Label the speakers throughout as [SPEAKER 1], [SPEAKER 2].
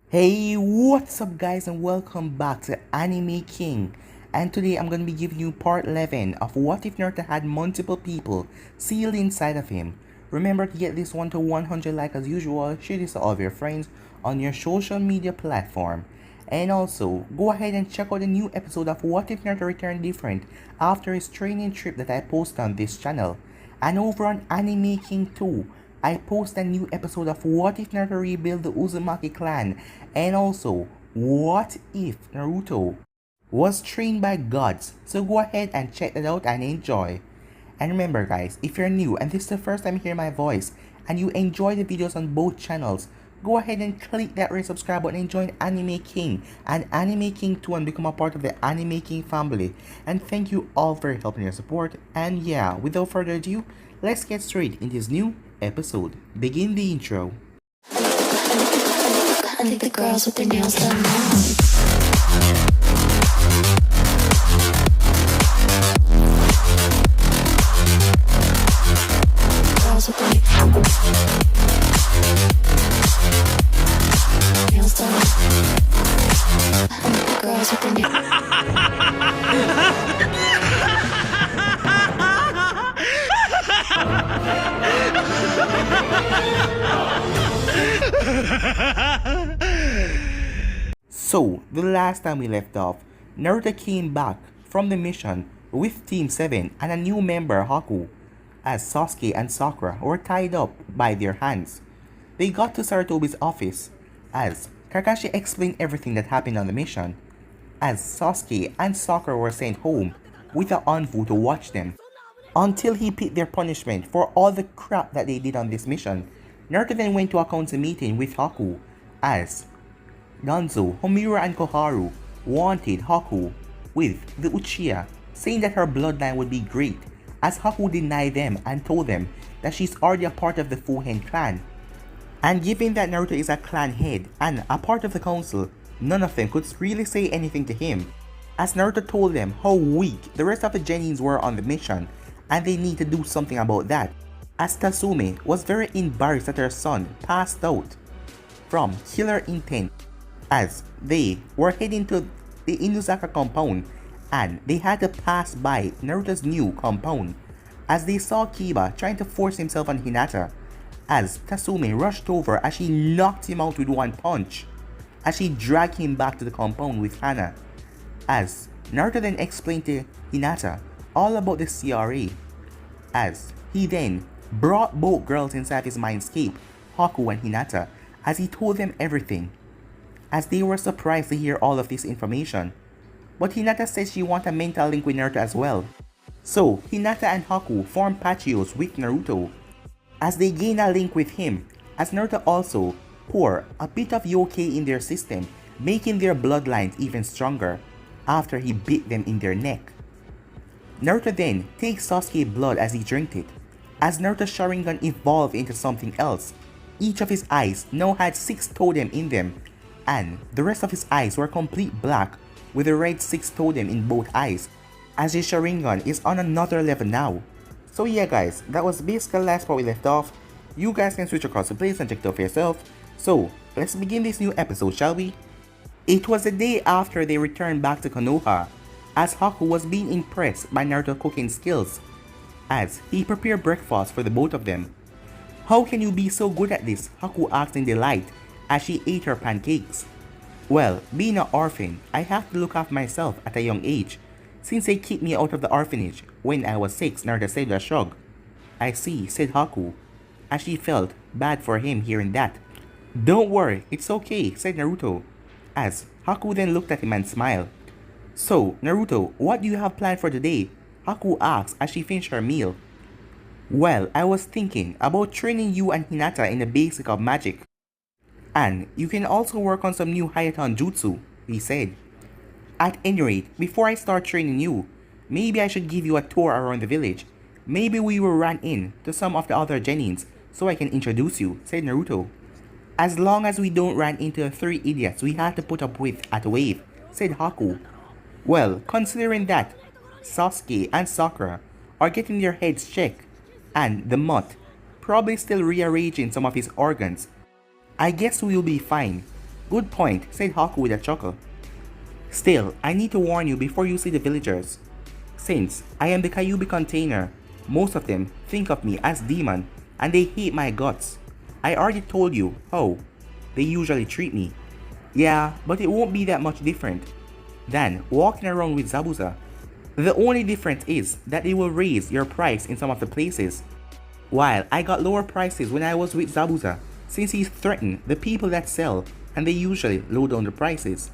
[SPEAKER 1] Hey, what's up guys and welcome back to Anime King. And today I'm going to be giving you part 11 of what if Naruto had multiple people sealed inside of him. Remember to get this one to 100 like as usual, share this to all of your friends on your social media platform. And also, go ahead and check out the new episode of What If Naruto Returned Different after his training trip that I post on this channel. And over on Anime King 2, I post a new episode of What If Naruto Rebuild the Uzumaki clan, and also What If Naruto was trained by gods. So go ahead and check that out and enjoy. And remember guys, if you're new and this is the first time hearing my voice and you enjoy the videos on both channels, go ahead and click that red subscribe button and join Anime King and Anime King 2 and become a part of the Anime King family. And thank you all for helping your support. And yeah, without further ado, let's get straight into this new episode. Begin the intro.
[SPEAKER 2] I think the girls with their nails done now. Girls with their nails done. I think the girls with their
[SPEAKER 1] So, the last time we left off, Naruto came back from the mission with Team 7 and a new member, Haku, as Sasuke and Sakura were tied up by their hands. They got to Sarutobi's office as Kakashi explained everything that happened on the mission, as Sasuke and Sakura were sent home with an envoy to watch them until he picked their punishment for all the crap that they did on this mission. Naruto then went to a council meeting with Haku as Danzo, Homura and Koharu wanted Haku with the Uchiha, saying that her bloodline would be great, as Haku denied them and told them that she's already a part of the Fuhen clan. And given that Naruto is a clan head and a part of the council, none of them could really say anything to him, as Naruto told them how weak the rest of the Genins were on the mission and they need to do something about that, as Tasume was very embarrassed that her son passed out from killer intent, as they were heading to the Inuzaka compound and they had to pass by Naruto's new compound as they saw Kiba trying to force himself on Hinata, as Tasume rushed over as she knocked him out with one punch as she dragged him back to the compound with Hana, as Naruto then explained to Hinata all about the CRA, as he then brought both girls inside his mindscape, Haku and Hinata, as he told them everything, as they were surprised to hear all of this information. But Hinata says she wants a mental link with Naruto as well. So Hinata and Haku form Pachios with Naruto, as they gain a link with him, as Naruto also pour a bit of yokai in their system, making their bloodlines even stronger after he bit them in their neck. Naruto then takes Sasuke's blood as he drinks it, as Naruto's Sharingan evolved into something else. Each of his eyes now had 6 totem in them, and the rest of his eyes were complete black with a red 6 totem in both eyes, as his Sharingan is on another level now. So yeah guys, that was basically the last part we left off. You guys can switch across the place and check it out for yourself. So let's begin this new episode, shall we? It was the day after they returned back to Konoha, as Haku was being impressed by Naruto's cooking skills, as he prepared breakfast for the both of them. "How can you be so good at this?" Haku asked in delight as she ate her pancakes. "Well, being an orphan, I have to look after myself at a young age, since they kicked me out of the orphanage when I was 6, Naruto said with a shrug. "I see," said Haku, as she felt bad for him hearing that. "Don't worry, it's okay," said Naruto, as Haku then looked at him and smiled. "So, Naruto, what do you have planned for today?" Haku asked as she finished her meal. "Well, I was thinking about training you and Hinata in the basic of magic. And you can also work on some new Hayaton Jutsu," he said. "At any rate, before I start training you, maybe I should give you a tour around the village. Maybe we will run in to some of the other Genins so I can introduce you," said Naruto. "As long as we don't run into the 3 idiots we have to put up with at Wave," said Haku. "Well, considering that Sasuke and Sakura are getting their heads checked, and the mutt probably still rearranging some of his organs, I guess we'll be fine. Good point, said Haku with a chuckle. Still, I need to warn you before you see the villagers. Since I am the Kyuubi container, most of them think of me as demon and they hate my guts. I already told you how they usually treat me. Yeah, but it won't be that much different than walking around with Zabuza. The only difference is that they will raise your price in some of the places. While I got lower prices when I was with Zabuza, since he threatened the people that sell and they usually low down the prices.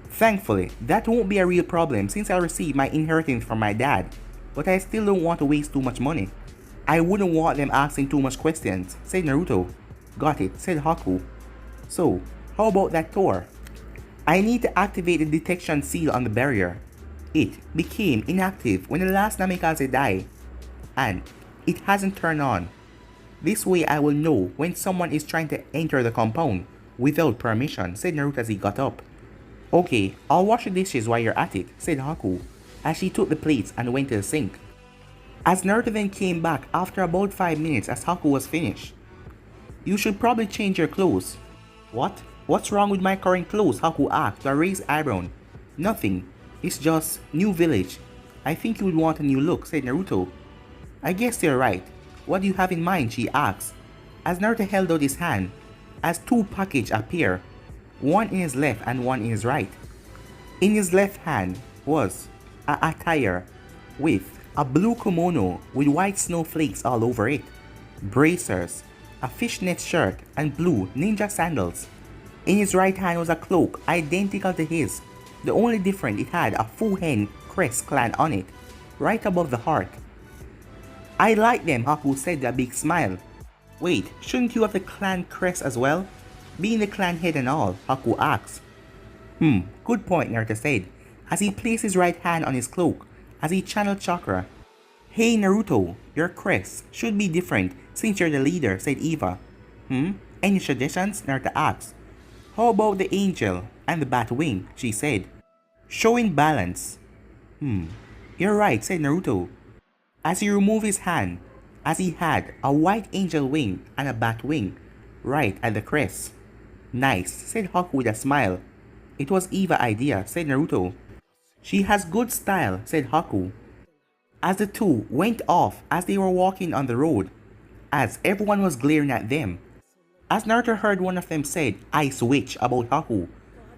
[SPEAKER 1] Thankfully, that won't be a real problem since I received my inheritance from my dad, but I still don't want to waste too much money. I wouldn't want them asking too much questions, said Naruto. Got it, said Haku. So, how about that tour? I need to activate the detection seal on the barrier. It became inactive when the last Namikaze died, and it hasn't turned on. This way I will know when someone is trying to enter the compound without permission, said Naruto as he got up. Okay, I'll wash the dishes while you're at it, said Haku, as she took the plates and went to the sink. As Naruto then came back after about 5 minutes as Haku was finished. You should probably change your clothes. What? What's wrong with my current clothes? Haku asked with a raised eyebrow. Nothing. It's just new village. I think you would want a new look, said Naruto. I guess you're right. What do you have in mind? She asked. As Naruto held out his hand, as 2 packages appeared, one in his left and one in his right. In his left hand was a attire with a blue kimono with white snowflakes all over it, bracers, a fishnet shirt, and blue ninja sandals. In his right hand was a cloak identical to his. The only difference, it had a Fuhen crest clan on it, right above the heart. I like them, Haku said with a big smile. Wait, shouldn't you have the clan crest as well? Being the clan head and all, Haku asked. Good point, Naruto said, as he placed his right hand on his cloak, as he channeled chakra. Hey Naruto, your crest should be different since you're the leader, said Eva. Any suggestions? Naruto asked. How about the angel and the bat wing? She said. Showing balance. You're right, said Naruto, as he removed his hand, as he had a white angel wing and a bat wing right at the crest. Nice, said Haku with a smile. It was Eva's idea, said Naruto. She has good style, said Haku. As the two went off as they were walking on the road, as everyone was glaring at them. As Naruto heard one of them said Ice Witch about Haku,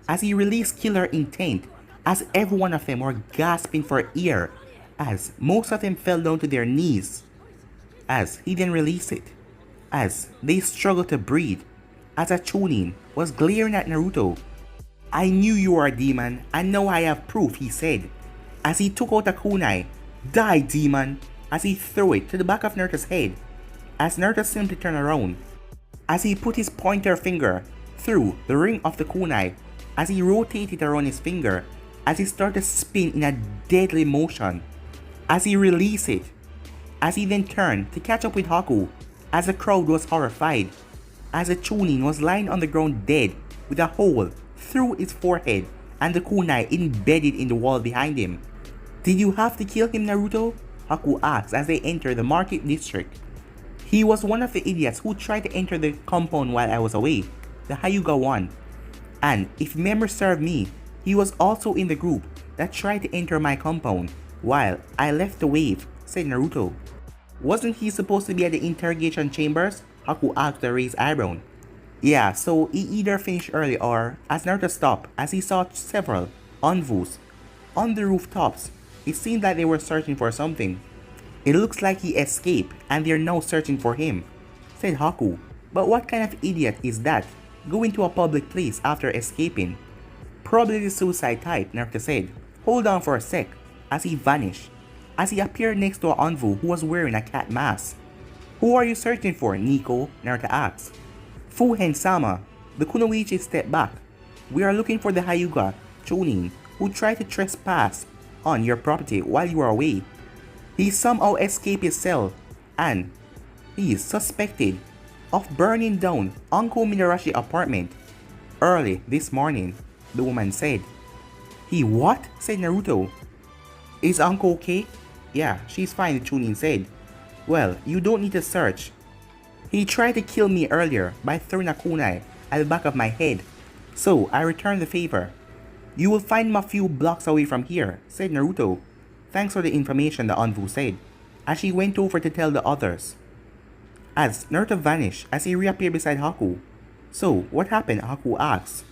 [SPEAKER 1] as he released killer intent, as every one of them were gasping for air, as most of them fell down to their knees, as he then released it, as they struggled to breathe, as a Chunin was glaring at Naruto. I knew you were a demon, and now I have proof, he said, as he took out a kunai. Die, demon, as he threw it to the back of Naruto's head, as Naruto simply turned around, as he put his pointer finger through the ring of the kunai, as he rotated around his finger, as he started to spin in a deadly motion, as he released it, as he then turned to catch up with Haku, as the crowd was horrified, as the Chunin was lying on the ground dead with a hole through his forehead and the kunai embedded in the wall behind him. Did you have to kill him, Naruto? Haku asked as they entered the market district. He was one of the idiots who tried to enter the compound while I was away, the Hyuga one. And if memory served me, he was also in the group that tried to enter my compound while I left the wave, said Naruto. Wasn't he supposed to be at the interrogation chambers? Haku asked with a raised eyebrow. Yeah, so he either finished early or, as Naruto stopped, as he saw several Onvus on the rooftops. It seemed like they were searching for something. It looks like he escaped and they're now searching for him, said Haku. But what kind of idiot is that, going to a public place after escaping? Probably the suicide type, Naruto said. Hold on for a sec, as he vanished, as he appeared next to an Onvu who was wearing a cat mask. Who are you searching for, Nico? Naruto asked. Fuhen-sama. The Kunoichi stepped back. We are looking for the Hyuga Chunin who tried to trespass on your property while you were away. He somehow escaped his cell, and he is suspected of burning down Uncle Minarashi's apartment early this morning, the woman said. He what? Said Naruto. Is Uncle okay? Yeah, she's fine, the Chunin said. Well, you don't need to search. He tried to kill me earlier by throwing a kunai at the back of my head. So I returned the favor. You will find him a few blocks away from here, said Naruto. Thanks for the information, the Anvu said, as she went over to tell the others. As Naruto vanished as he reappeared beside Haku. So, what happened? Haku asked.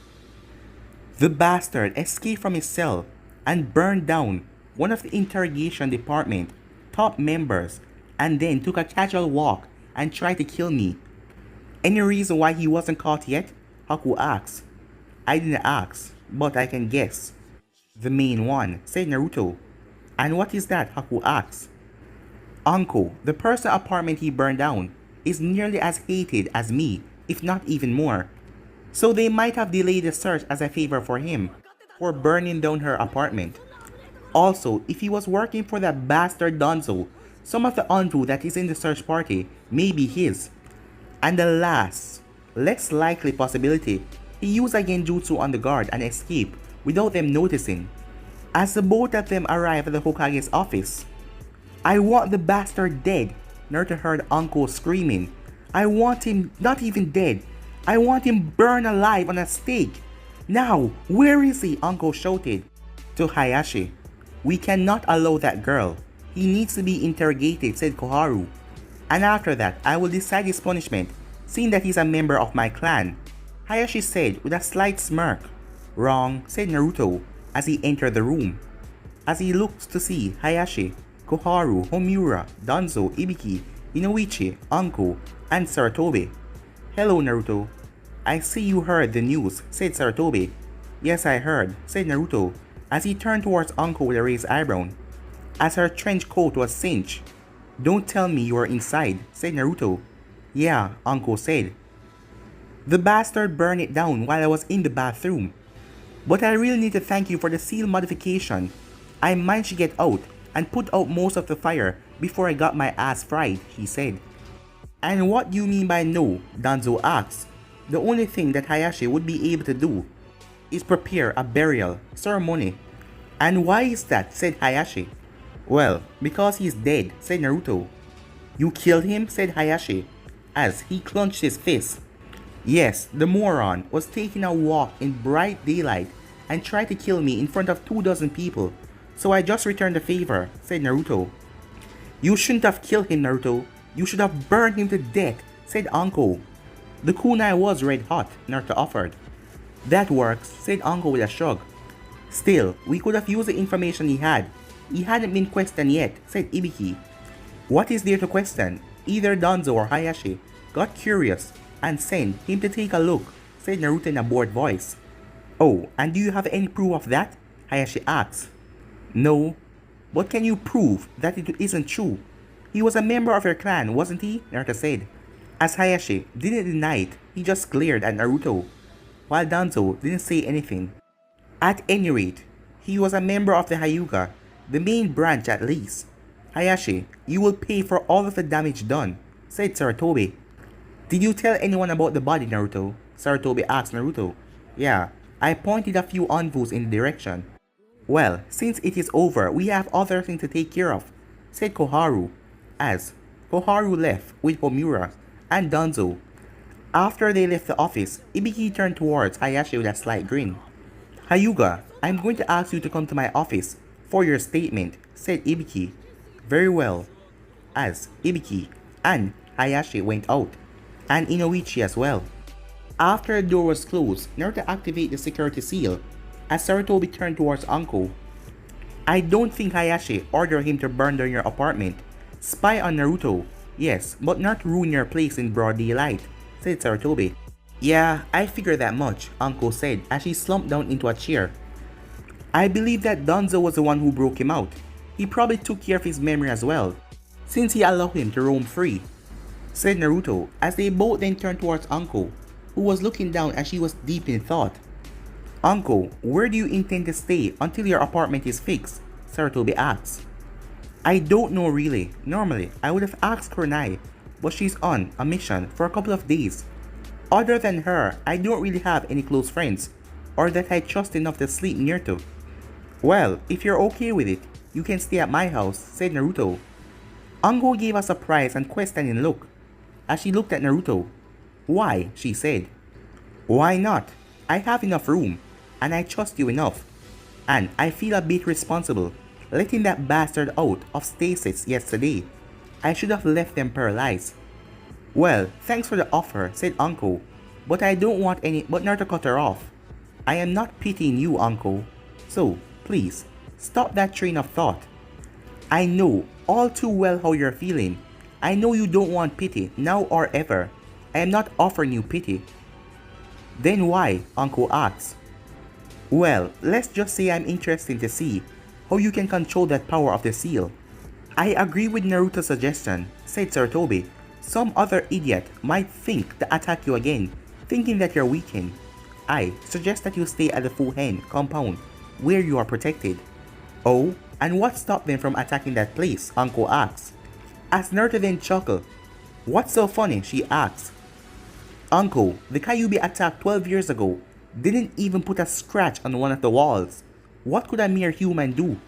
[SPEAKER 1] The bastard escaped from his cell and burned down one of the interrogation department top members and then took a casual walk and tried to kill me. Any reason why he wasn't caught yet? Haku asked. I didn't ask, but I can guess. The main one, said Naruto. And what is that? Haku asked. Uncle, the personal apartment he burned down, is nearly as hated as me, if not even more. So they might have delayed the search as a favor for him, for burning down her apartment. Also, if he was working for that bastard Danzo, some of the Anvu that is in the search party may be his. And the last, less likely possibility, he used a genjutsu on the guard and escaped without them noticing. As the both of them arrived at the Hokage's office, I want the bastard dead, Naruto heard Uncle screaming. I want him not even dead. I want him burned alive on a stake. Now, where is he? Uncle shouted. To Hayashi. We cannot allow that girl. He needs to be interrogated, said Koharu. And after that, I will decide his punishment, seeing that he's a member of my clan. Hayashi said with a slight smirk. Wrong, said Naruto as he entered the room. As he looked to see Hayashi, Koharu, Homura, Danzo, Ibiki, Inoichi, Anko, and Saratobi. Hello, Naruto. I see you heard the news, said Saratobi. Yes, I heard, said Naruto as he turned towards Anko with a raised eyebrow, as her trench coat was cinched. Don't tell me you are inside, said Naruto. Yeah, Anko said. The bastard burned it down while I was in the bathroom. But I really need to thank you for the seal modification. I managed to get out and put out most of the fire before I got my ass fried, he said. And what do you mean by no? Danzo asked. The only thing that Hayashi would be able to do is prepare a burial ceremony. And why is that? Said Hayashi. Well, because he's dead, said Naruto. You killed him? Said Hayashi, as he clenched his fist. Yes, the moron was taking a walk in bright daylight and tried to kill me in front of 24 people, so I just returned the favor, said Naruto. You shouldn't have killed him, Naruto. You should have burned him to death, said Anko. The kunai was red hot, Naruto offered. That works, said Anko with a shrug. Still, we could have used the information he had. He hadn't been questioned yet, said Ibiki. What is there to question? Either Danzo or Hayashi got curious and sent him to take a look, said Naruto in a bored voice. Oh, and do you have any proof of that? Hayashi asked. No, but can you prove that it isn't true? He was a member of your clan, wasn't he? Naruto said. As Hayashi didn't deny it, he just glared at Naruto, while Danzo didn't say anything. At any rate, he was a member of the Hyuga, the main branch at least. Hayashi, you will pay for all of the damage done, said Saratobi. Did you tell anyone about the body, Naruto? Saratobi asked Naruto. Yeah, I pointed a few Anvus in the direction. Well, since it is over, we have other things to take care of, said Koharu, as Koharu left with Homura and Danzo. After they left the office, Ibiki turned towards Hayashi with a slight grin. Hyuga, I'm going to ask you to come to my office for your statement, said Ibiki. Very well, as Ibiki and Hayashi went out, and Inoichi as well. After the door was closed, Naruto activated the security seal as Saratobi turned towards Anko. I don't think Hayashi ordered him to burn down your apartment. Spy on Naruto, yes, but not ruin your place in broad daylight, said Saratobi. Yeah, I figured that much, Anko said as she slumped down into a chair. I believe that Danzo was the one who broke him out. He probably took care of his memory as well, since he allowed him to roam free, said Naruto as they both then turned towards Anko, who was looking down as she was deep in thought. Anko, where do you intend to stay until your apartment is fixed? Saratobi asked. I don't know really. Normally, I would have asked Kurenai, but she's on a mission for a couple of days. Other than her, I don't really have any close friends, or that I trust enough to sleep near to. Well, if you're okay with it, you can stay at my house, said Naruto. Anko gave a surprised and questioning look as she looked at Naruto. Why? She said. Why not? I have enough room, and I trust you enough, and I feel a bit responsible letting that bastard out of stasis yesterday. I should have left them paralyzed. Well, thanks for the offer, said Uncle, but I don't want any. But Naruto cut her off. I am not pitying you, Uncle. So, please, stop that train of thought. I know all too well how you're feeling. I know you don't want pity, now or ever. I am not offering you pity. Then why? Uncle asks. Well, let's just say I'm interested to see how you can control that power of the seal. I agree with Naruto's suggestion, said Sarutobi. Some other idiot might think to attack you again, thinking that you're weakened. I suggest that you stay at the Fuhen compound, where you are protected. Oh, and what stopped them from attacking that place? Uncle asks. As Naruto then chuckled. What's so funny? She asks. Uncle, the Kyuubi attacked 12 years ago didn't even put a scratch on one of the walls. What could a mere human do?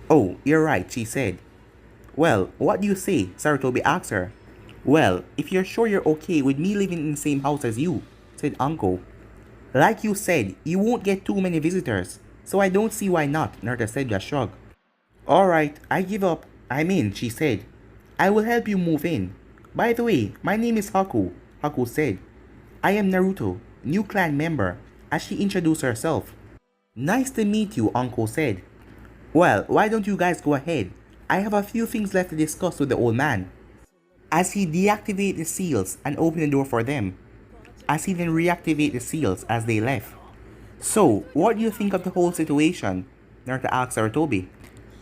[SPEAKER 1] Oh, you're right, she said. Well, what do you say? Sarutobi asked her. Well, if you're sure you're okay with me living in the same house as you, said Uncle. Like you said, you won't get too many visitors, so I don't see why not, Naruto said with a shrug. Alright, I give up. I'm in, she said. I will help you move in. By the way, my name is Haku, Haku said. I am Naruto, new clan member, as she introduced herself. Nice to meet you, Uncle said. Well, why don't you guys go ahead? I have a few things left to discuss with the old man. As he deactivated the seals and opened the door for them, as he then reactivated the seals as they left. So, what do you think of the whole situation? Naruto asked Sarutobi.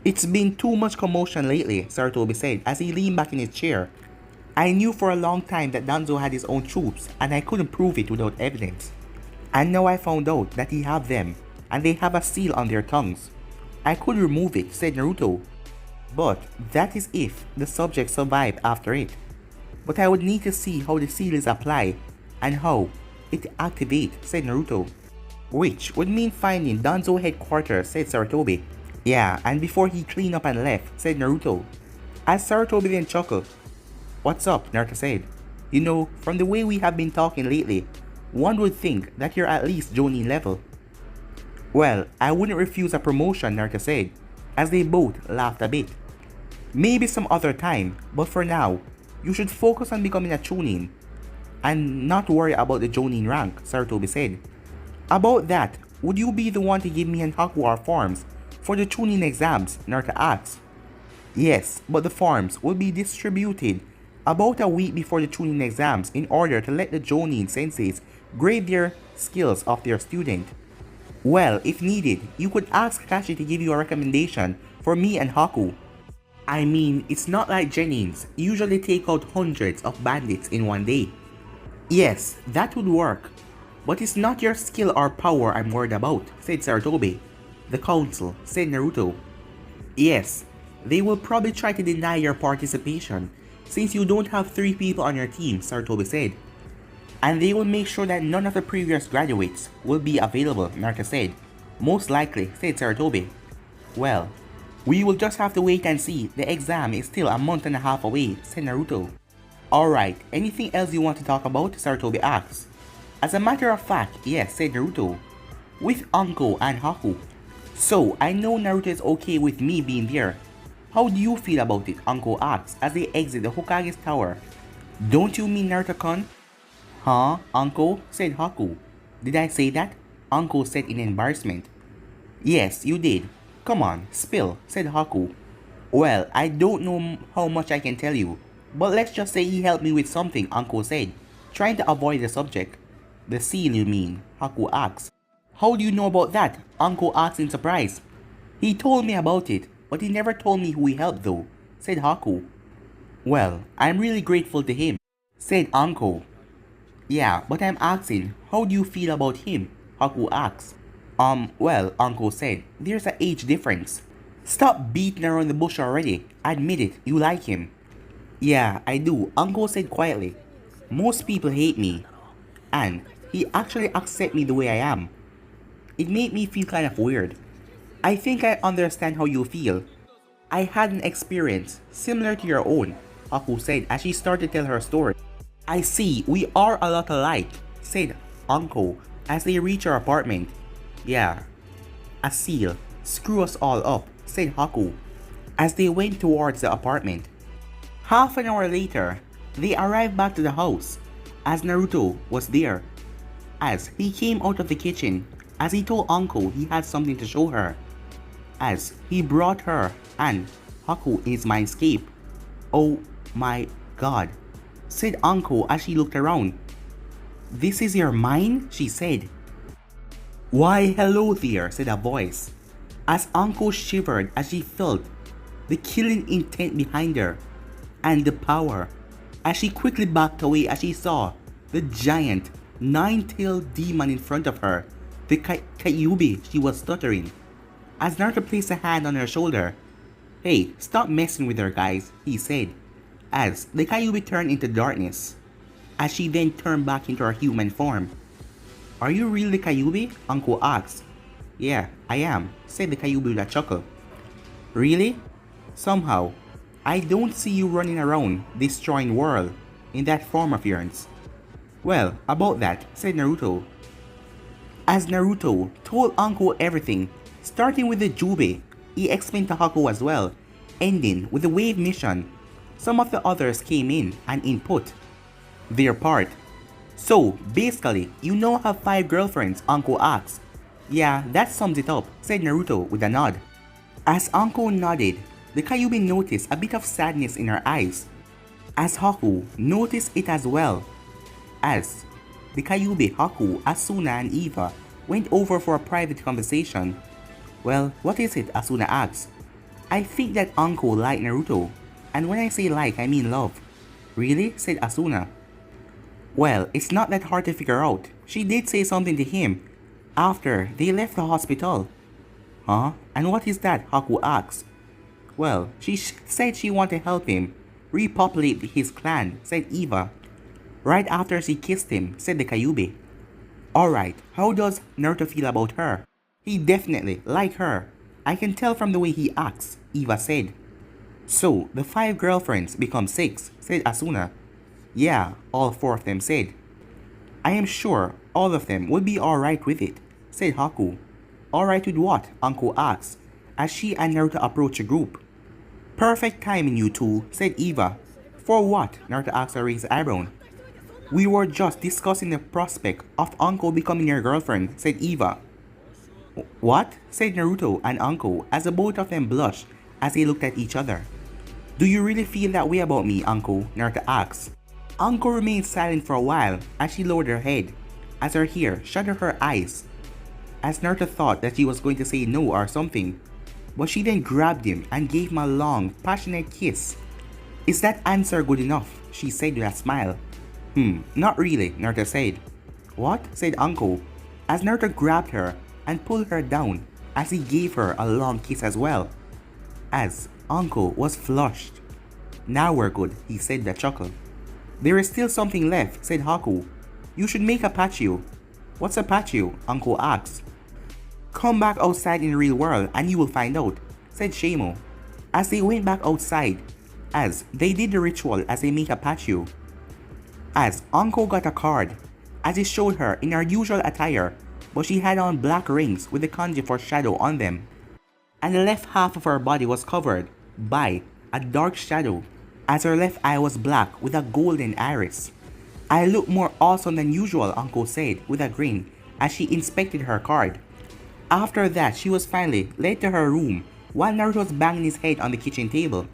[SPEAKER 1] It's been too much commotion lately, Sarutobi said as he leaned back in his chair. I knew for a long time that Danzo had his own troops and I couldn't prove it without evidence. And now I found out that he have them and they have a seal on their tongues. I could remove it, said Naruto. But that is if the subject survived after it. But I would need to see how the seal is applied and how it activates, said Naruto. Which would mean finding Danzo headquarters, said Sarutobi. Yeah, and before he cleaned up and left, said Naruto. As Sarutobi then chuckled. What's up? Naruto said. You know, from the way we have been talking lately, one would think that you're at least Jonin level. Well, I wouldn't refuse a promotion, Naruto said, as they both laughed a bit. Maybe some other time, but for now, you should focus on becoming a Chunin and not worry about the Jonin rank, Sarutobi said. About that, would you be the one to give me and Haku our forms for the Chunin exams? Naruto asked. Yes, but the forms will be distributed about a week before the Chunin exams in order to let the Jonin senseis grade their skills of their student. Well, if needed, you could ask Kakashi to give you a recommendation for me and Haku. I mean, it's not like Genins usually take out hundreds of bandits in one day. Yes, that would work. But it's not your skill or power I'm worried about, said Sarutobi. The council, said Naruto. Yes, they will probably try to deny your participation since you don't have 3 people on your team, Sarutobi said. And they will make sure that none of the previous graduates will be available, Naruto said. Most likely, said Sarutobi. Well, we will just have to wait and see. The exam is still a month and a half away, said Naruto. Alright, anything else you want to talk about? Sarutobi asked. As a matter of fact, yes, said Naruto. With Uncle and Haku. So, I know Naruto is okay with me being there. How do you feel about it? Uncle asked as they exit the Hokage's tower. Don't you mean Naruto-kun? Huh, Uncle? Said Haku. Did I say that? Uncle said in embarrassment. Yes, you did. Come on, spill, said Haku. Well, I don't know how much I can tell you, but let's just say he helped me with something, Uncle said, trying to avoid the subject. The seal, you mean? Haku asked. How do you know about that? Uncle asked in surprise. He told me about it, but he never told me who he helped though, said Haku. Well, I'm really grateful to him, said Uncle. Yeah, but I'm asking, how do you feel about him? Haku asked. Well, Uncle said, there's an age difference. Stop beating around the bush already. Admit it, you like him. Yeah, I do, Uncle said quietly. Most people hate me. And he actually accepts me the way I am. It made me feel kind of weird. I think I understand how you feel. I had an experience similar to your own, Haku said as she started to tell her story. I see, we are a lot alike, said Uncle as they reach her apartment. Yeah, a seal. Screw us all up, said Haku, as they went towards the apartment. Half an hour later, they arrived back to the house, as Naruto was there. As he came out of the kitchen, as he told Anko he had something to show her. As he brought her and Haku in his mindscape. Oh my god, said Anko as she looked around. This is your mind? She said. Why hello there, said a voice, as Anko shivered as she felt the killing intent behind her and the power, as she quickly backed away as she saw the giant nine-tailed demon in front of her, the Kyuubi she was stuttering. As Naruto placed a hand on her shoulder. Hey, stop messing with her guys, he said, as the Kyuubi turned into darkness, as she then turned back into her human form. Are you really the Kyuubi? Anko asked. Yeah, I am, said the Kyuubi with a chuckle. Really? Somehow, I don't see you running around destroying world in that form of yours. Well, about that, said Naruto. As Naruto told Anko everything, starting with the Jubi, he explained to Haku as well, ending with the wave mission. Some of the others came in and input their part. So, basically, you now have 5 girlfriends, Anko asked. Yeah, that sums it up, said Naruto with a nod. As Anko nodded, the Kyuubi noticed a bit of sadness in her eyes, as Haku noticed it as well. As the Kyuubi, Haku, Asuna and Eva went over for a private conversation. Well, what is it? Asuna asked. I think that Anko liked Naruto, and when I say like, I mean love. Really? Said Asuna. Well, it's not that hard to figure out. She did say something to him after they left the hospital. Huh? And what is that? Haku asked. Well, she said she wanted to help him repopulate his clan, said Eva. Right after she kissed him, said the Kyuubi. Alright, how does Naruto feel about her? He definitely liked her. I can tell from the way he acts, Eva said. So, the 5 girlfriends become 6, said Asuna. Yeah, all 4 of them said. I am sure all of them would be alright with it, said Haku. Alright with what? Anko asked, as she and Naruto approached the group. Perfect timing, you two, said Eva. For what? Naruto asked her raised eyebrow. We were just discussing the prospect of Anko becoming your girlfriend, said Eva. What? Said Naruto and Anko as the both of them blushed as they looked at each other. Do you really feel that way about me, Anko? Naruto asked. Anko remained silent for a while as she lowered her head, as her hair shadowed her eyes, as Naruto thought that she was going to say no or something, but she then grabbed him and gave him a long, passionate kiss. Is that answer good enough? She said with a smile. Not really, Naruto said. What? Said Anko, as Naruto grabbed her and pulled her down as he gave her a long kiss as well. As Anko was flushed. Now we're good, he said with a chuckle. There is still something left, said Haku. You should make a patio. What's a patio? Anko asked. Come back outside in the real world and you will find out, said Shamo, as they went back outside, as they did the ritual as they make a patio. As Anko got a card, as it showed her in her usual attire, but she had on black rings with the kanji for shadow on them, and the left half of her body was covered by a dark shadow, as her left eye was black with a golden iris. I look more awesome than usual, Anko said with a grin as she inspected her card. After that, she was finally led to her room while Naruto was banging his head on the kitchen table.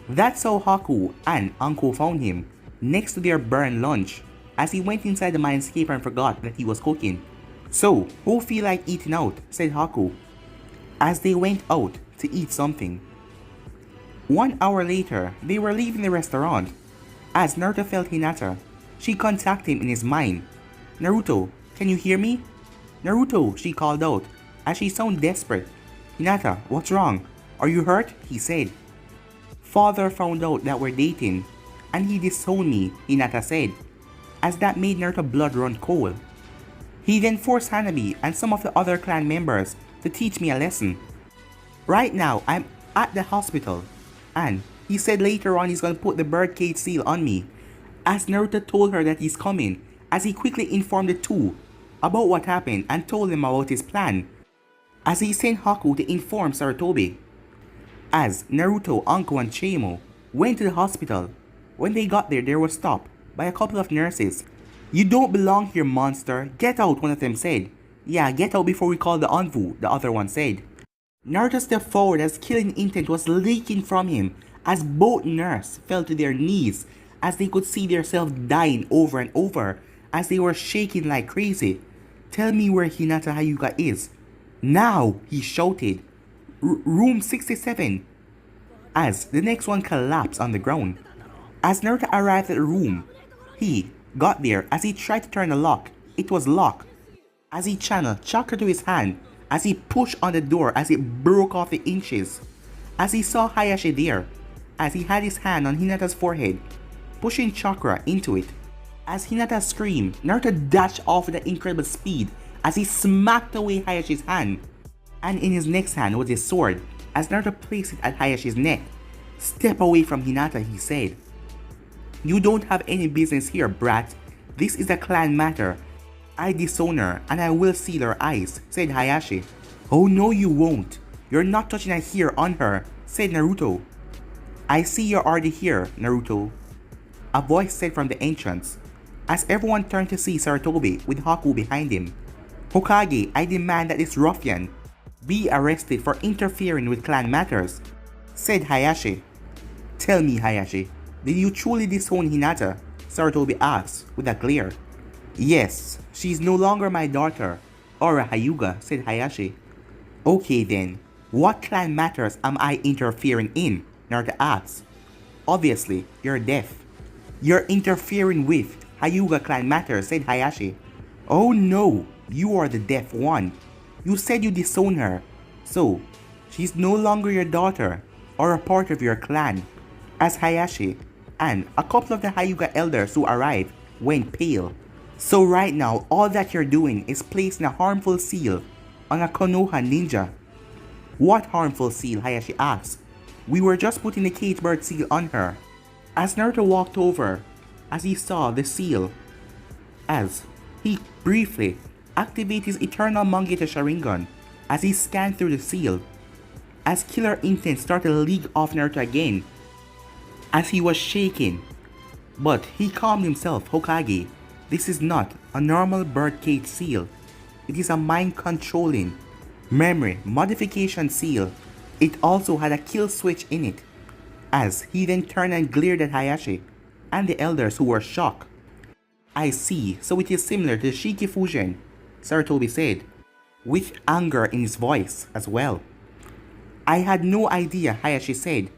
[SPEAKER 1] That's how Haku and Anko found him, next to their burned lunch, as he went inside the mindscape and forgot that he was cooking. So, who feel like eating out? Said Haku, as they went out to eat something. 1 hour later, they were leaving the restaurant. As Naruto felt Hinata, she contacted him in his mind. Naruto, can you hear me? Naruto, she called out, as she sounded desperate. Hinata, what's wrong? Are you hurt? He said. Father found out that we're dating, and he disowned me, Hinata said, as that made Naruto blood run cold. He then forced Hanabi and some of the other clan members to teach me a lesson. Right now, I'm at the hospital, and he said later on he's gonna put the birdcage seal on me, as Naruto told her that he's coming, as he quickly informed the two about what happened and told him about his plan, as he sent Haku to inform Sarutobi. As Naruto, Anko, and Chemo went to the hospital, when they got there, they were stopped by a couple of nurses. "You don't belong here, monster. Get out," one of them said. "Yeah, get out before we call the Anvu," the other one said. Naruto stepped forward as killing intent was leaking from him, as both nurses fell to their knees as they could see themselves dying over and over as they were shaking like crazy. "Tell me where Hinata Hyuga is. Now," he shouted. "Room 67. As the next one collapsed on the ground. As Naruto arrived at the room, he got there. As he tried to turn the lock, it was locked. As he channeled chakra to his hand, as he pushed on the door as it broke off the inches. As he saw Hayashi there, as he had his hand on Hinata's forehead, pushing chakra into it. As Hinata screamed, Naruto dashed off with an incredible speed as he smacked away Hayashi's hand. And in his next hand was his sword, as Naruto placed it at Hayashi's neck. "Step away from Hinata," he said. "You don't have any business here, brat. This is a clan matter. I disown her and I will seal her eyes," said Hayashi. "Oh no you won't. You're not touching a hair on her," said Naruto. "I see you're already here, Naruto," a voice said from the entrance, as everyone turned to see Sarutobi with Haku behind him. "Hokage, I demand that this ruffian be arrested for interfering with clan matters," said Hayashi. "Tell me, Hayashi, did you truly disown Hinata?" Sarutobi asked with a glare. "Yes, she's no longer my daughter, or a Hyuga," said Hayashi. "Okay then, what clan matters am I interfering in?" Naruto asked. "Obviously, you're deaf. You're interfering with Hyuga clan matters," said Hayashi. "Oh no, you are the deaf one. You said you disown her, so she's no longer your daughter or a part of your clan." As Hayashi and a couple of the Hyuga elders who arrived went pale. "So right now, all that you're doing is placing a harmful seal on a Konoha ninja." "What harmful seal?" Hayashi asked. "We were just putting the cage bird seal on her." As Naruto walked over, as he saw the seal, as he briefly activated his eternal Mangekyo Sharingan, as he scanned through the seal, as killer intent started to leak off Naruto again, as he was shaking. But he calmed himself. "Hokage, this is not a normal birdcage seal. It is a mind-controlling, memory modification seal. It also had a kill switch in it." As he then turned and glared at Hayashi and the elders who were shocked. "I see, so it is similar to the Shiki fusion," Sarutobi said, with anger in his voice as well. "I had no idea," Hayashi said.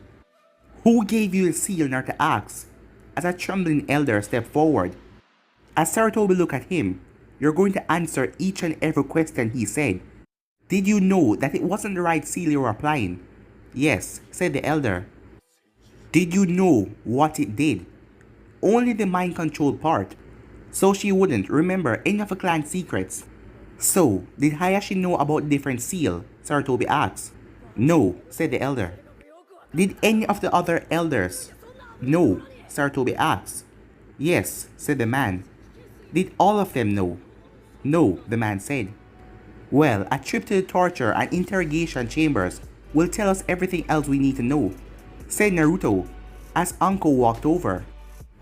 [SPEAKER 1] "Who gave you the seal?" Naruto asked, as a trembling elder stepped forward. As Sarutobi looked at him, "You're going to answer each and every question," he said. "Did you know that it wasn't the right seal you were applying?" "Yes," said the elder. "Did you know what it did?" "Only the mind control part, so she wouldn't remember any of the clan secrets." "So, did Hayashi know about the different seal?" Sarutobi asked. "No," said the elder. "Did any of the other elders know?" Sarutobi asked. "Yes," said the man. "Did all of them know?" "No," the man said. "Well, a trip to the torture and interrogation chambers will tell us everything else we need to know," said Naruto, as Anko walked over.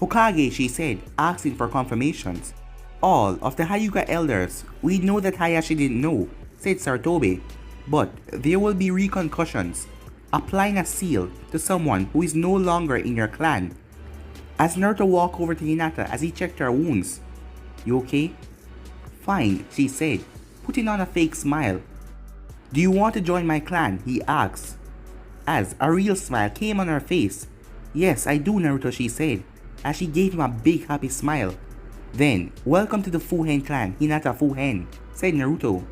[SPEAKER 1] "Hokage," she said, asking for confirmations. "All of the Hyuga elders, we know that Hayashi didn't know," said Sarutobi, "but there will be repercussions. Applying a seal to someone who is no longer in your clan." As Naruto walked over to Hinata as he checked her wounds. "You okay?" "Fine," she said, putting on a fake smile. "Do you want to join my clan?" he asked, as a real smile came on her face. "Yes, I do, Naruto," she said, as she gave him a big happy smile. "Then, welcome to the Fuhen clan, Hinata Fuhen," said Naruto.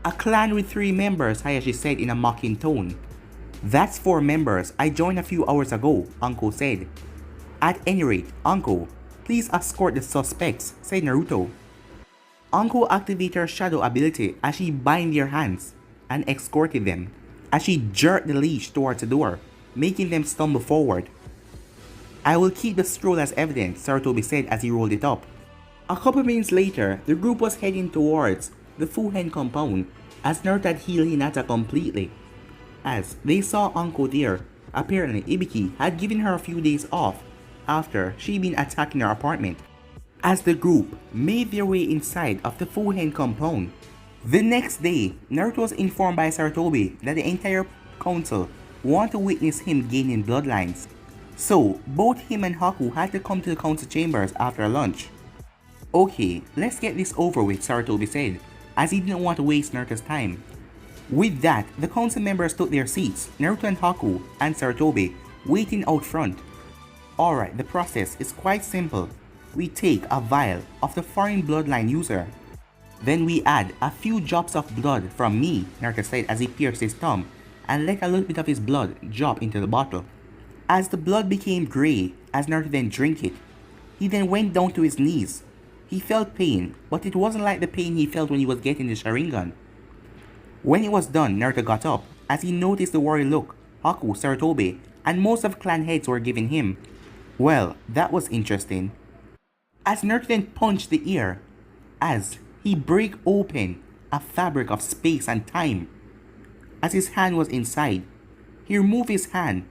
[SPEAKER 1] "A clan with 3 members," Hayashi said in a mocking tone. "That's 4 members. I joined a few hours ago," Anko said. "At any rate, Anko, please escort the suspects," said Naruto. Anko activated her shadow ability as she bound their hands and escorted them, as she jerked the leash towards the door, making them stumble forward. "I will keep the scroll as evidence," Sarutobi said as he rolled it up. A couple minutes later, the group was heading towards the Fuhen compound as Naruto had healed Hinata completely. As they saw Anko there, apparently Ibiki had given her a few days off after she'd been attacking her apartment. As the group made their way inside of the Fuhen compound, the next day, Naruto was informed by Sarutobi that the entire council wanted to witness him gaining bloodlines. So, both him and Haku had to come to the council chambers after lunch. Okay, let's get this over with, Sarutobi said, as he didn't want to waste Naruto's time. With that, the council members took their seats, Naruto and Haku and Sarutobi waiting out front. Alright, the process is quite simple. We take a vial of the foreign bloodline user. Then we add a few drops of blood from me, Naruto said as he pierced his thumb, and let a little bit of his blood drop into the bottle. As the blood became grey, as Naruto then drank it, he then went down to his knees. He felt pain, but it wasn't like the pain he felt when he was getting the Sharingan. When it was done, Naruto got up, as he noticed the worried look Haku, Sarutobi, and most of clan heads were giving him. Well, that was interesting. As Naruto then punched the ear, as he break open a fabric of space and time. As his hand was inside, he removed his hand,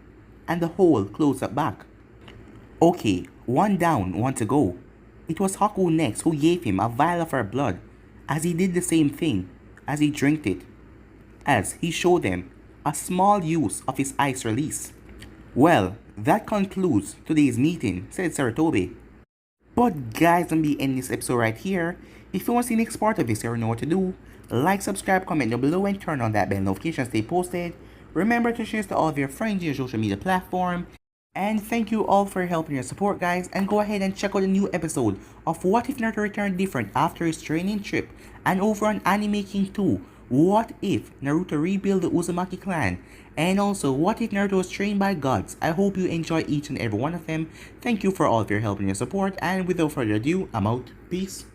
[SPEAKER 1] and the hole closed up back. Okay, one down, one to go. It was Haku next who gave him a vial of her blood, as he did the same thing as he drank it, as he showed them a small use of his ice release. Well, that concludes today's meeting, said Sarutobi. But guys, don't be ending this episode right here. If you want to see the next part of this, you already know what to do. Like, subscribe, comment down below, and turn on that bell notification to stay posted. Remember to share this to all of your friends on your social media platform. And thank you all for your help and your support, guys. And go ahead and check out the new episode of What If Naruto Returned Different after his training trip. And over on Anime King 2, what if Naruto rebuilt the Uzumaki clan? And also, what if Naruto was trained by gods? I hope you enjoy each and every one of them. Thank you for all of your help and your support. And without further ado, I'm out. Peace.